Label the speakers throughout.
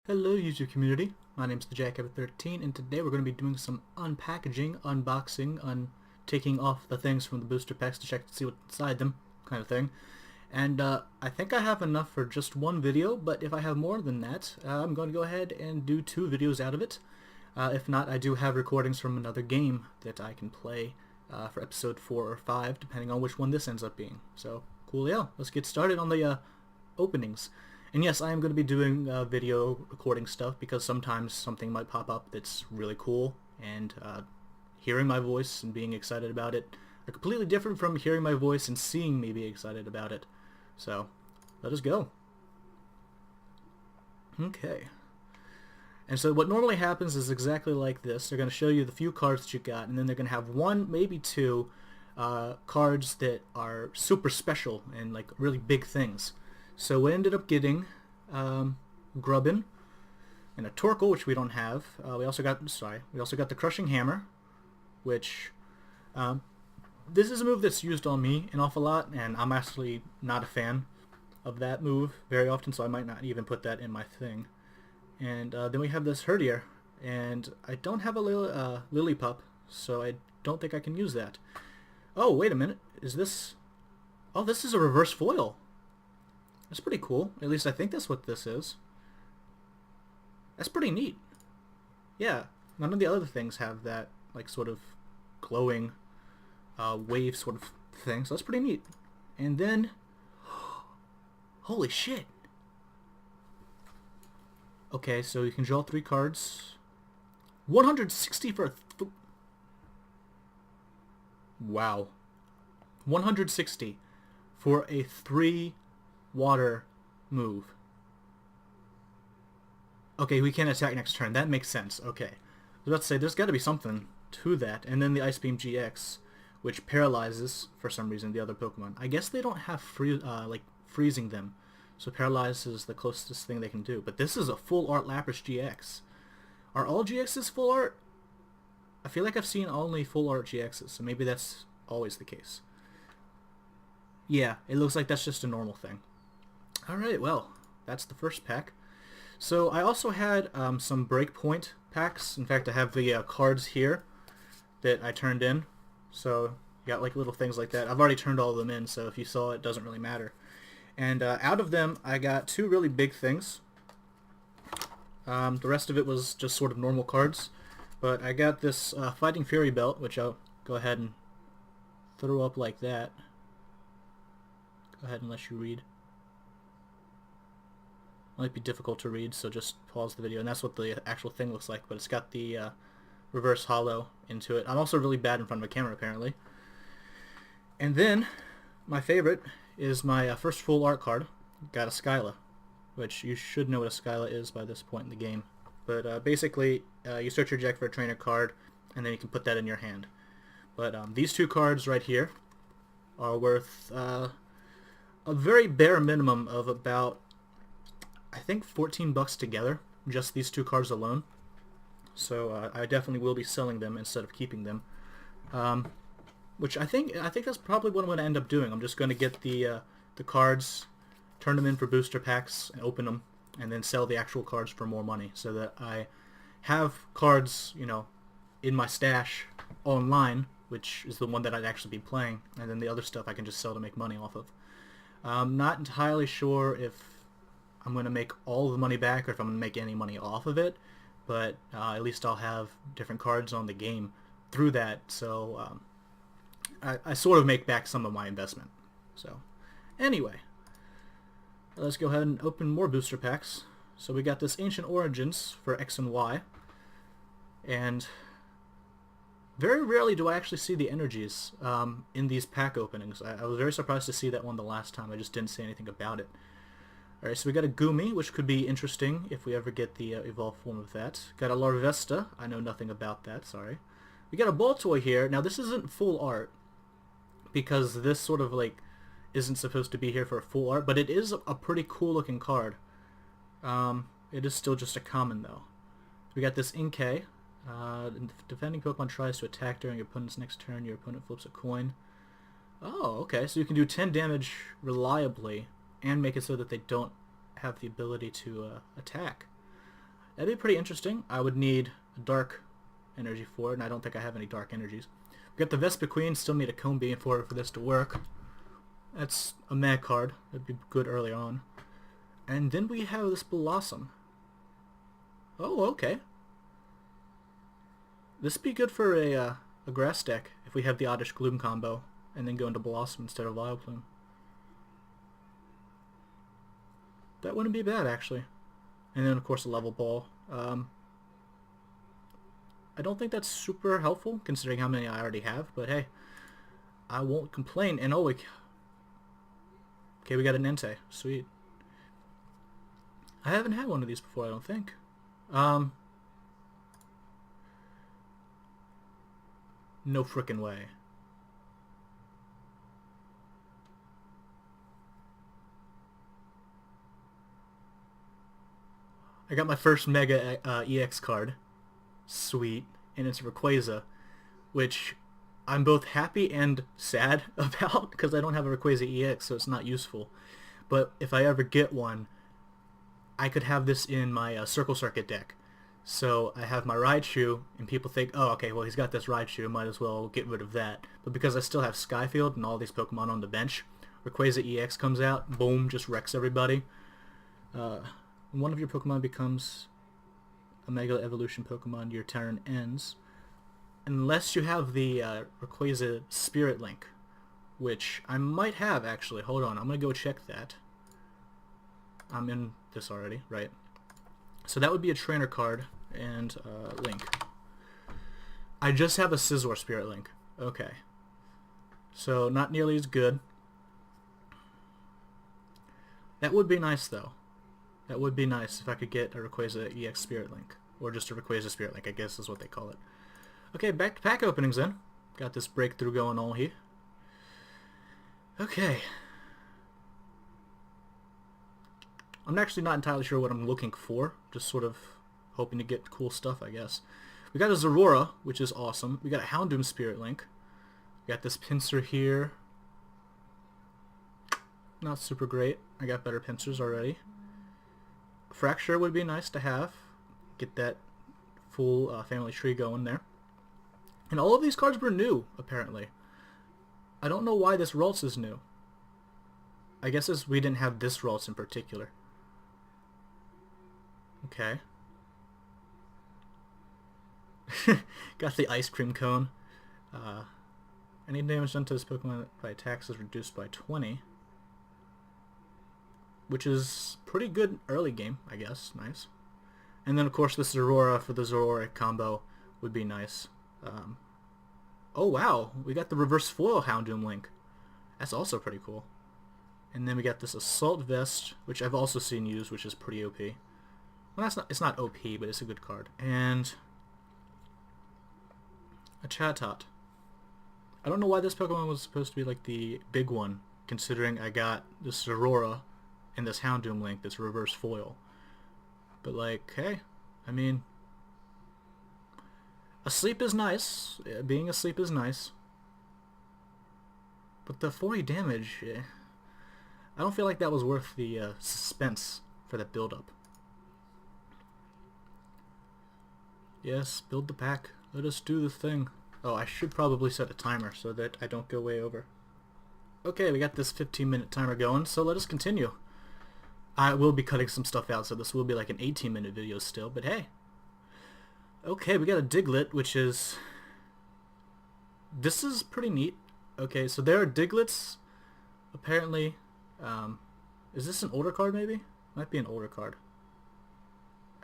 Speaker 1: Hello YouTube community, my name is TheJackrabbit13 and today we're going to be doing some unpackaging, unboxing, taking off the things from the booster packs to check to see what's inside them, kind of thing. And I think I have enough for just one video, but if I have more than that, I'm going to go ahead and do 2 videos out of it. If not, I do have recordings from another game that I can play for episode 4 or 5, depending on which one this ends up being. So, coolio, let's get started on the openings. And yes, I am going to be doing video recording stuff because sometimes something might pop up that's really cool, and hearing my voice and being excited about it are completely different from hearing my voice and seeing me be excited about it. So, let us go. Okay. And so what normally happens is exactly like this. They're going to show you the few cards that you got, and then they're going to have 1, maybe 2 cards that are super special and like really big things. So we ended up getting Grubbin and a Torkoal, which we don't have. We also got the Crushing Hammer, which this is a move that's used on me an awful lot, and I'm actually not a fan of that move very often, so I might not even put that in my thing. And then we have this Herdier, and I don't have a Lillipup, so I don't think I can use that. Oh, wait a minute. Is this... Oh, this is a reverse foil. That's pretty cool. At least I think that's what this is. That's pretty neat. Yeah, none of the other things have that, like, sort of glowing wave sort of thing, so that's pretty neat. And then... Holy shit! Okay, so you can draw 3 cards. 160 for a... Wow. 160 for a 3 water move. Okay, we can't attack next turn. That makes sense. Okay. I was about to say, there's got to be something to that. And then the Ice Beam GX, which paralyzes, for some reason, the other Pokemon. I guess they don't have freezing them, so paralyze is the closest thing they can do. But this is a full art Lapras GX. Are all GXs full art? I feel like I've seen only full art GXs, so maybe that's always the case. Yeah, it looks like that's just a normal thing. Alright, well, that's the first pack. So I also had some Breakpoint packs. In fact, I have the cards here that I turned in. So you got like little things like that. I've already turned all of them in, so if you saw it, doesn't really matter. And out of them, I got 2 really big things. The rest of it was just sort of normal cards. But I got this Fighting Fury belt, which I'll go ahead and throw up like that. Go ahead and let you read. Might be difficult to read, so just pause the video. And that's what the actual thing looks like, but it's got the reverse hollow into it. I'm also really bad in front of a camera, apparently. And then, my favorite is my first full art card. Got a Skyla, which you should know what a Skyla is by this point in the game. But basically, you search your deck for a trainer card, and then you can put that in your hand. But these 2 cards right here are worth a very bare minimum of about, I think, 14 bucks together, just these 2 cards alone. So I definitely will be selling them instead of keeping them. Which I think that's probably what I'm going to end up doing. I'm just going to get the cards, turn them in for booster packs, and open them, and then sell the actual cards for more money, so that I have cards, you know, in my stash online, which is the one that I'd actually be playing, and then the other stuff I can just sell to make money off of. I'm not entirely sure if I'm going to make all the money back or if I'm going to make any money off of it, but at least I'll have different cards on the game through that, so I sort of make back some of my investment. So anyway, let's go ahead and open more booster packs. So we got this Ancient Origins for X and Y, and very rarely do I actually see the energies in these pack openings. I was very surprised to see that one the last time. I just didn't say anything about it. Alright, so we got a Goomy, which could be interesting if we ever get the evolved form of that. Got a Larvesta. I know nothing about that, sorry. We got a Baltoy here. Now this isn't full art, because this sort of like isn't supposed to be here for a full art, but it is a pretty cool looking card. It is still just a common though. We got this Inkay. Defending Pokemon tries to attack during your opponent's next turn, your opponent flips a coin. Oh, okay, so you can do 10 damage reliably and make it so that they don't have the ability to attack. That'd be pretty interesting. I would need a dark energy for it, and I don't think I have any dark energies. We got the Vespiquen, still need a Cone Beam for this to work. That's a mag card. That'd be good early on. And then we have this Blossom. Oh, okay. This would be good for a grass deck if we have the Oddish Gloom combo and then go into Blossom instead of Vileplume. That wouldn't be bad, actually. And then, of course, a Level Ball. I don't think that's super helpful, considering how many I already have, but hey, I won't complain. And oh, okay, we got an Entei. Sweet. I haven't had one of these before, I don't think. No frickin' way. I got my first Mega EX card. Sweet. And it's Rayquaza, which I'm both happy and sad about because I don't have a Rayquaza EX, so it's not useful. But if I ever get one, I could have this in my Circle Circuit deck. So I have my Raichu, and people think, oh, okay, well, he's got this Raichu, might as well get rid of that. But because I still have Skyfield and all these Pokemon on the bench, Rayquaza EX comes out, boom, just wrecks everybody. One of your Pokemon becomes a Mega Evolution Pokemon, your turn ends. Unless you have the Rayquaza Spirit Link, which I might have, actually. Hold on, I'm going to go check that. I'm in this already, right? So that would be a trainer card and Link. I just have a Scizor Spirit Link. Okay. So not nearly as good. That would be nice, though. That would be nice if I could get a Rayquaza EX Spirit Link. Or just a Rayquaza Spirit Link, I guess is what they call it. Okay, back to pack openings then. Got this breakthrough going on here. Okay. I'm actually not entirely sure what I'm looking for. Just sort of hoping to get cool stuff, I guess. We got a Zorora, which is awesome. We got a Houndoom Spirit Link. We got this Pinsir here. Not super great. I got better Pinsirs already. Fracture would be nice to have. Get that full family tree going there. And all of these cards were new, apparently. I don't know why this Ralts is new. I guess it's we didn't have this Ralts in particular. Okay. Got the Ice Cream Cone. Any damage done to this Pokemon by attacks is reduced by 20. Which is pretty good early game, I guess. Nice. And then, of course, this Zorora for the Zorora combo would be nice. Oh, wow. We got the Reverse Foil Houndoom Link. That's also pretty cool. And then we got this Assault Vest, which I've also seen used, which is pretty OP. Well, it's not OP, but it's a good card. And a Chatot. I don't know why this Pokemon was supposed to be like the big one, considering I got this Zorora and this Houndoom Link, this Reverse Foil. But like, hey, I mean, asleep is nice. Being asleep is nice. But the 40 damage, I don't feel like that was worth the suspense for that build-up. Yes, build the pack. Let us do the thing. Oh, I should probably set a timer so that I don't go way over. Okay, we got this 15-minute timer going, so let us continue. I will be cutting some stuff out, so this will be like an 18-minute video still, but hey. Okay, we got a Diglett, which is... This is pretty neat. Okay, so there are Diglets, apparently. Is this an older card, maybe? Might be an older card.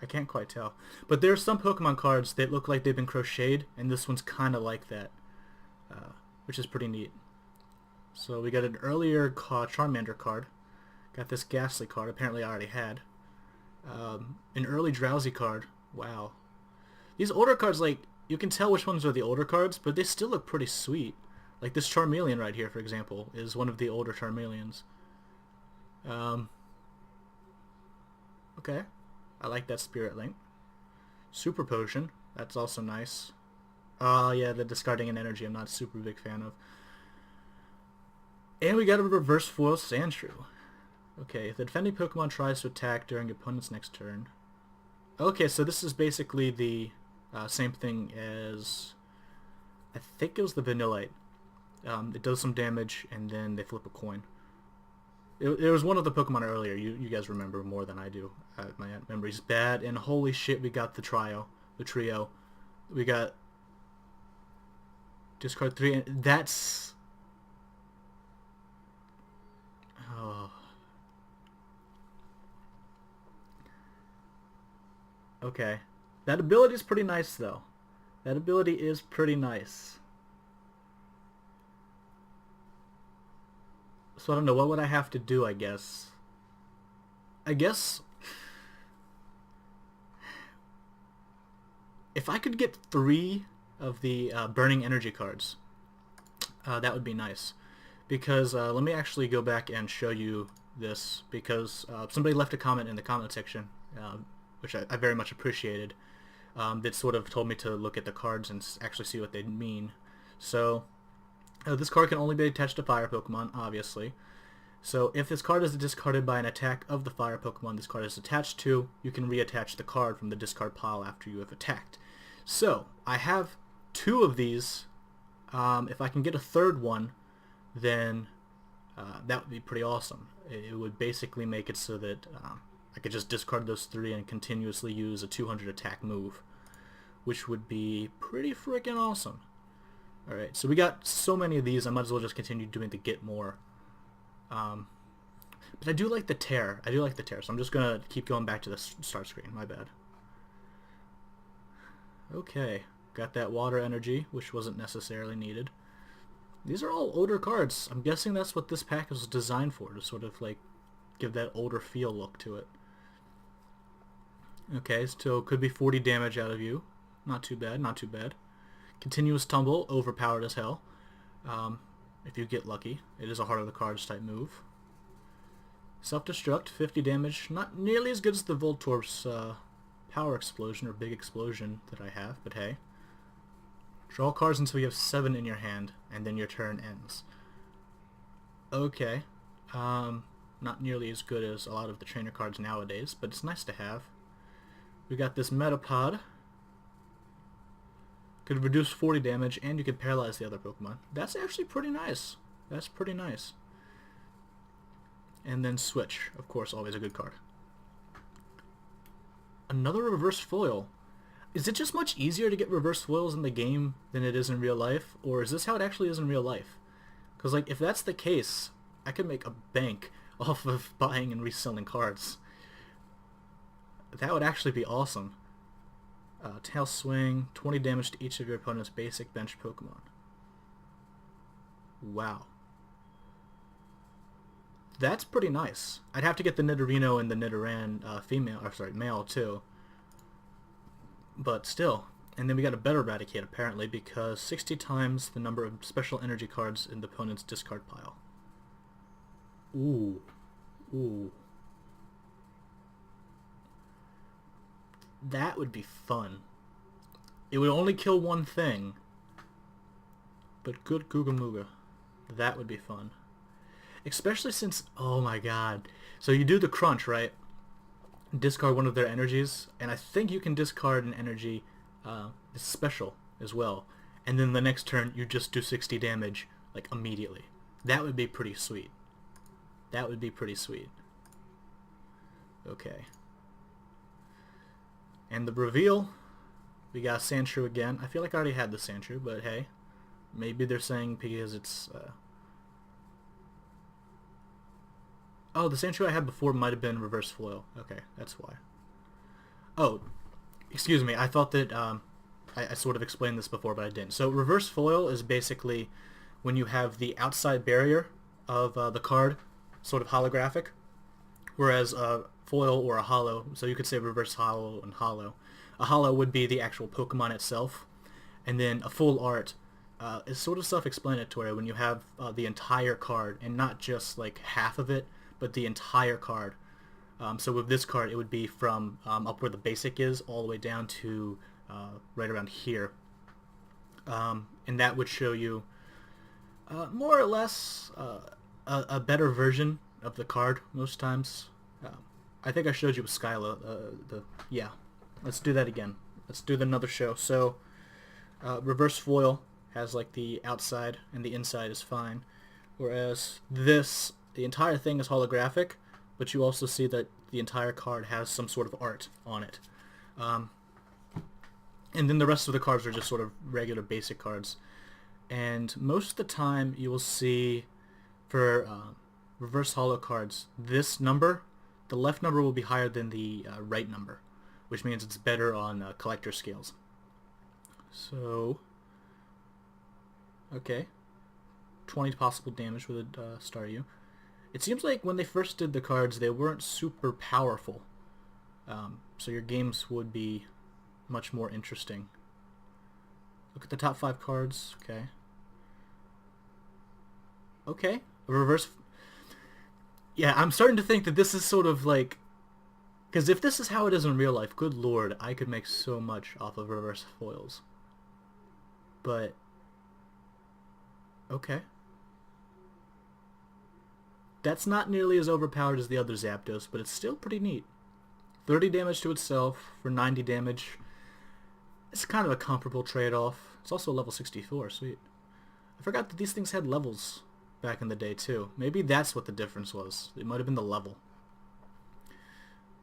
Speaker 1: I can't quite tell. But there are some Pokemon cards that look like they've been crocheted, and this one's kind of like that, which is pretty neat. So we got an earlier Charmander card. Got this Ghastly card, apparently I already had. An early Drowsy card. Wow. These older cards, like, you can tell which ones are the older cards, but they still look pretty sweet. Like this Charmeleon right here, for example, is one of the older Charmeleons. Okay. I like that Spirit Link. Super Potion. That's also nice. Yeah, the discarding an energy I'm not a super big fan of. And we got a Reverse Foil Sandshrew. Okay, if the defending Pokemon tries to attack during your opponent's next turn, Okay, so this is basically the same thing as, I think it was the Vanillite. It does some damage, and then they flip a coin. It was one of the Pokemon earlier. You guys remember more than I do. My memory's bad, and holy shit, we got the trio. We got discard 3, and that's... Oh. Okay. That ability is pretty nice, though. That ability is pretty nice. So I don't know, what would I have to do, I guess? I guess if I could get 3 of the Burning Energy cards, that would be nice. Because let me actually go back and show you this, because somebody left a comment in the comment section, which I very much appreciated, that sort of told me to look at the cards and actually see what they mean. So this card can only be attached to fire Pokemon, obviously. So if this card is discarded by an attack of the fire Pokemon this card is attached to, you can reattach the card from the discard pile after you have attacked. So I have 2 of these. If I can get a 3rd one, then that would be pretty awesome. It would basically make it so that I could just discard those 3 and continuously use a 200 attack move, which would be pretty freaking awesome. Alright, so we got so many of these, I might as well just continue doing to get more. But I do like the tear. So I'm just going to keep going back to the start screen. My bad. Okay, got that water energy, which wasn't necessarily needed. These are all older cards. I'm guessing that's what this pack was designed for, to sort of like give that older feel look to it. Okay, so could be 40 damage out of you. Not too bad, not too bad. Continuous Tumble, overpowered as hell. If you get lucky. It is a Heart of the Cards type move. Self-destruct, 50 damage. Not nearly as good as the Voltorb's Power Explosion or Big Explosion that I have, but hey. Draw cards until you have 7 in your hand, and then your turn ends. Okay. Not nearly as good as a lot of the trainer cards nowadays, but it's nice to have. We got this Metapod. Could reduce 40 damage, and you could paralyze the other Pokemon. That's actually pretty nice. That's pretty nice. And then Switch, of course, always a good card. Another reverse foil. Is it just much easier to get reverse foils in the game than it is in real life? Or is this how it actually is in real life? Because, like, if that's the case, I could make a bank off of buying and reselling cards. That would actually be awesome. Tail Swing, 20 damage to each of your opponent's basic bench Pokemon. Wow. That's pretty nice. I'd have to get the Nidorino and the Nidoran male too. But still. And then we got a better Raticate apparently, because 60 times the number of special energy cards in the opponent's discard pile. Ooh. Ooh. That would be fun. It would only kill one thing. But good Googa Mooga. That would be fun. Especially since, oh my god. So you do the crunch, right? Discard one of their energies. And I think you can discard an energy special as well. And then the next turn you just do 60 damage, like, immediately. That would be pretty sweet. That would be pretty sweet. Okay. And the reveal, we got Sandshrew again. I feel like I already had the Sandshrew, but hey. Maybe they're saying because it's... Oh, the Sandshrew I had before might have been reverse foil. Okay, that's why. Oh, excuse me. I thought that I sort of explained this before, but I didn't. So reverse foil is basically when you have the outside barrier of the card sort of holographic, whereas foil or a holo, so you could say reverse holo and holo. A holo would be the actual Pokemon itself, and then a full art is sort of self-explanatory when you have the entire card, and not just like half of it, but the entire card. So with this card, it would be from up where the basic is all the way down to right around here. And that would show you more or less a better version of the card most times. I think I showed you with Skyla. Yeah. let's do that again. Let's do another show. So, reverse foil has like the outside and the inside is fine. Whereas this, the entire thing is holographic, but you also see that the entire card has some sort of art on it. And then the rest of the cards are just sort of regular basic cards. And most of the time you will see for reverse holo cards, this number, the left number will be higher than the right number, which means it's better on collector scales. So, okay, 20 possible damage with a Staryu. It seems like when they first did the cards, they weren't super powerful. So your games would be much more interesting. Look at the top 5 cards. Okay. Okay. A reverse... Yeah, I'm starting to think that this is sort of like... Because if this is how it is in real life, good lord, I could make so much off of reverse foils. But... Okay. That's not nearly as overpowered as the other Zapdos, but it's still pretty neat. 30 damage to itself for 90 damage. It's kind of a comparable trade-off. It's also level 64, sweet. I forgot that these things had levels back in the day too. Maybe that's what the difference was. It might have been the level.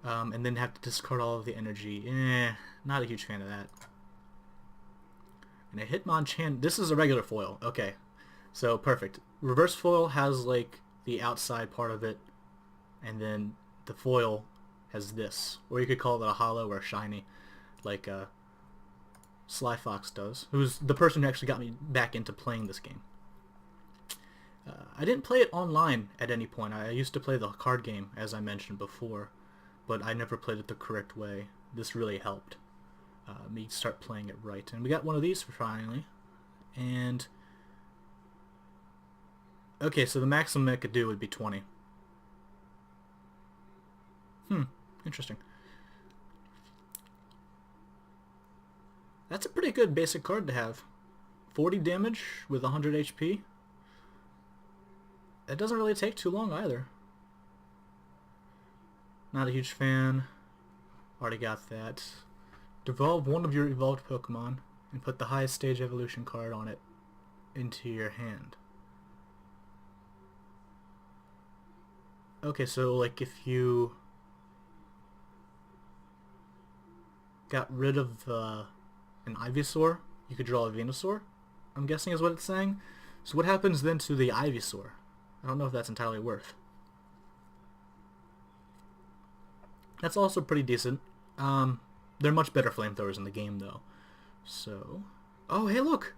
Speaker 1: And then have to discard all of the energy. Not a huge fan of that. And a Hitmonchan, this is a regular foil. Okay, so perfect. Reverse foil has like the outside part of it, and then the foil has this, or you could call it a holo or a shiny, like Sly Fox does, who's the person who actually got me back into playing this game. I didn't play it online at any point. I used to play the card game, as I mentioned before, but I never played it the correct way. This really helped me start playing it right. And we got one of these for finally. And okay, so the maximum it could do would be 20. Interesting. That's a pretty good basic card to have. 40 damage with 100 HP. That doesn't really take too long either. Not a huge fan. Already got that. Devolve one of your evolved Pokemon and put the highest stage evolution card on it into your hand. Okay, so like if you got rid of an Ivysaur, you could draw a Venusaur, I'm guessing is what it's saying. So what happens then to the Ivysaur? I don't know if that's entirely worth. That's also pretty decent. They're much better flamethrowers in the game though. So, oh hey look!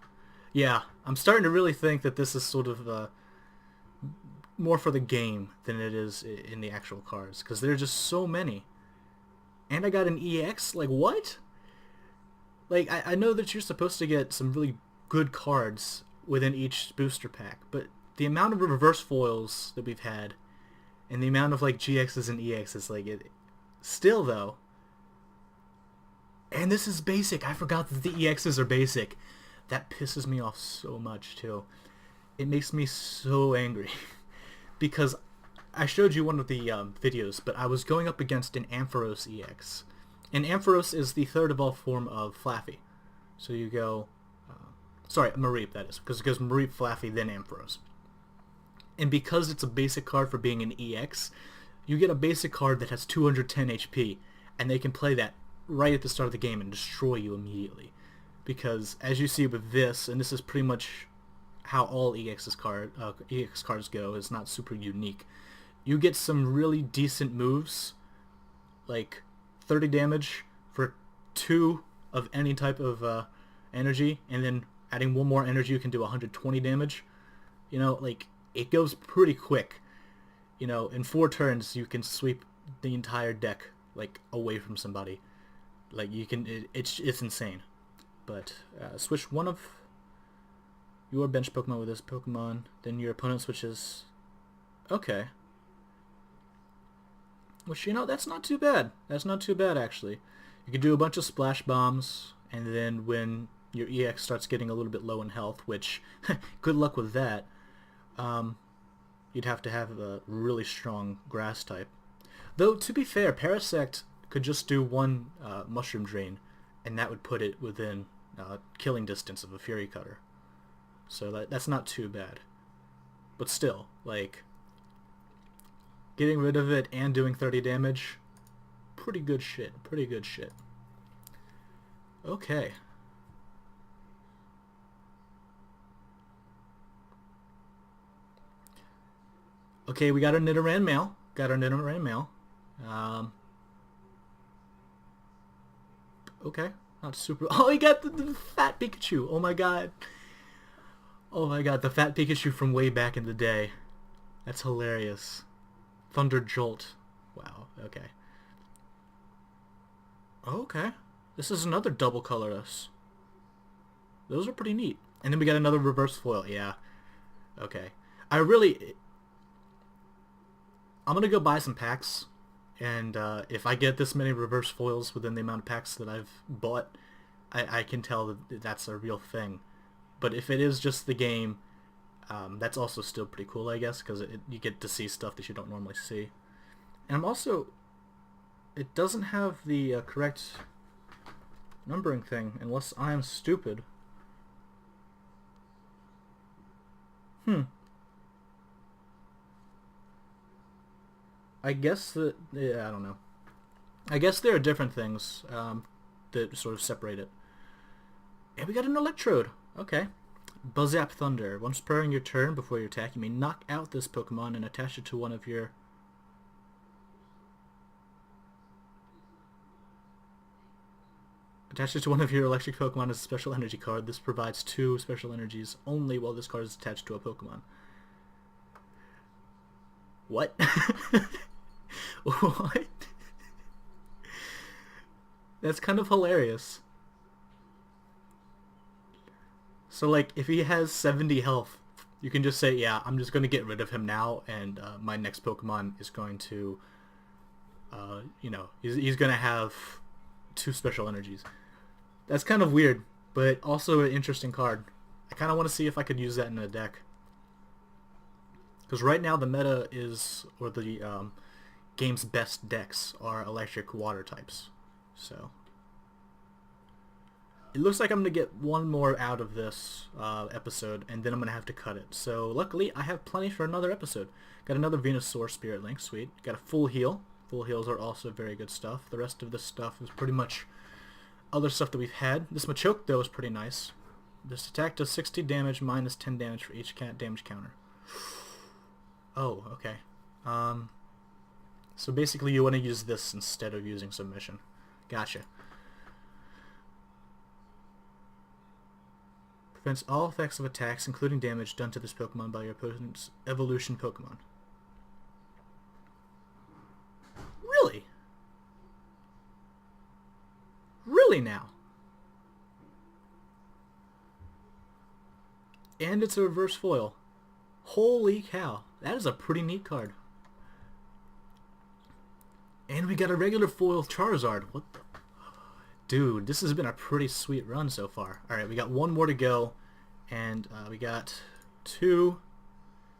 Speaker 1: Yeah, I'm starting to really think that this is sort of more for the game than it is in the actual cards, because there are just so many. And I got an EX? Like, what? Like, I know that you're supposed to get some really good cards within each booster pack, but the amount of reverse foils that we've had, and the amount of, like, GXs and EXs, like, still, though. And this is basic. I forgot that the EXs are basic. That pisses me off so much, too. It makes me so angry. Because I showed you one of the videos, but I was going up against an Ampharos EX. And Ampharos is the third evolved form of Flaffy. So you go... sorry, Mareep, that is. Because it goes Mareep, Flaffy, then Ampharos. And because it's a basic card for being an EX, you get a basic card that has 210 HP, and they can play that right at the start of the game and destroy you immediately. Because, as you see with this, and this is pretty much how all EX cards go, is not super unique. You get some really decent moves, like 30 damage for 2 of any type of energy, and then adding 1 more energy you can do 120 damage. You know, like, it goes pretty quick. You know, in 4 turns you can sweep the entire deck, like, away from somebody. Like, you can, it's insane. But switch one of your bench Pokemon with this Pokemon, then your opponent switches. Okay. Which, you know, that's not too bad. That's not too bad, actually. You can do a bunch of splash bombs, and then when your EX starts getting a little bit low in health, which, good luck with that, you'd have to have a really strong grass type. Though, to be fair, Parasect could just do one Mushroom Drain, and that would put it within killing distance of a Fury Cutter. So that's not too bad. But still, like, getting rid of it and doing 30 damage, pretty good shit. Pretty good shit. Okay. Okay, we got our Nidoran male. Okay, not super... Oh, we got the fat Pikachu. Oh my god. Oh my god, the fat Pikachu from way back in the day. That's hilarious. Thunder Jolt. Wow, okay. Okay. This is another double colorless. Those are pretty neat. And then we got another reverse foil. Yeah. Okay. I'm gonna go buy some packs, and if I get this many reverse foils within the amount of packs that I've bought, I can tell that that's a real thing. But if it is just the game, that's also still pretty cool, I guess, because you get to see stuff that you don't normally see. And I'm also... It doesn't have the correct numbering thing, unless I'm stupid. I guess that... Yeah, I don't know. I guess there are different things that sort of separate it. And we got an Electrode. Okay. Buzzap Thunder. Once per your turn before your attack, you may knock out this Pokemon and attach it to one of your... Attach it to one of your electric Pokemon as a special energy card. This provides 2 special energies only while this card is attached to a Pokemon. What? What? That's kind of hilarious. So, like, if he has 70 health, you can just say, yeah, I'm just going to get rid of him now, and my next Pokemon is going to, you know, he's going to have 2 special energies. That's kind of weird, but also an interesting card. I kind of want to see if I could use that in a deck. Because right now the meta is, or the game's best decks are electric water types. So it looks like I'm going to get one more out of this episode, and then I'm going to have to cut it. So luckily I have plenty for another episode. Got another Venusaur Spirit Link, sweet. Got a full heal. Full heals are also very good stuff. The rest of this stuff is pretty much other stuff that we've had. This Machoke, though, is pretty nice. This attack does 60 damage minus 10 damage for each damage counter. Oh, okay. So basically you want to use this instead of using Submission. Gotcha. Prevents all effects of attacks, including damage done to this Pokemon by your opponent's evolution Pokemon. Really? Really now? And it's a reverse foil. Holy cow. That is a pretty neat card. And we got a regular foil Charizard. What the... Dude, this has been a pretty sweet run so far. Alright, we got one more to go. And we got 2,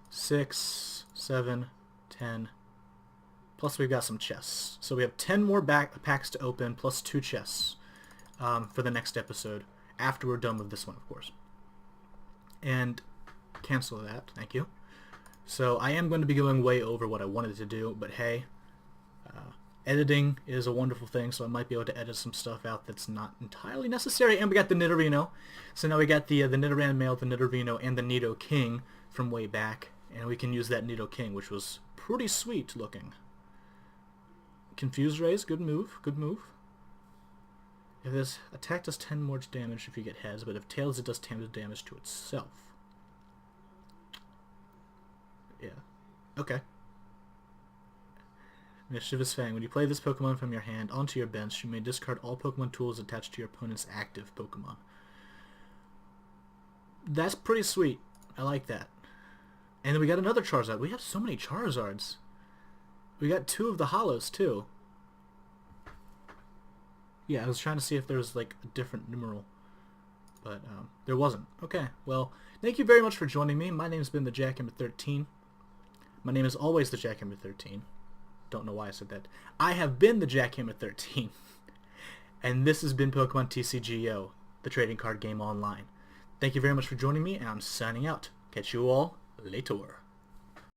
Speaker 1: 6, 7, 10. Plus we've got some chests. So we have 10 more packs to open, plus 2 chests for the next episode. After we're done with this one, of course. And cancel that. Thank you. So I am going to be going way over what I wanted to do, but hey, editing is a wonderful thing, so I might be able to edit some stuff out that's not entirely necessary. And we got the Nidorino. So now we got the Nidoran male, the Nidorino, and the Nidoking from way back. And we can use that Nidoking, which was pretty sweet looking. Confuse Rays, good move, good move. If this attack does 10 more damage if you get heads, but if tails it does 10 damage to itself. Yeah. Okay. Mischievous Fang. When you play this Pokemon from your hand onto your bench, you may discard all Pokemon tools attached to your opponent's active Pokemon. That's pretty sweet. I like that. And then we got another Charizard. We have so many Charizards. We got 2 of the Hollows, too. Yeah, I was trying to see if there was, like, a different numeral. But, there wasn't. Okay, well, thank you very much for joining me. My name's been the Jackhammer 13. My name is always the Jackhammer 13. Don't know why I said that. I have been the Jackhammer13, and this has been Pokemon TCGO, the trading card game online. Thank you very much for joining me, and I'm signing out. Catch you all later.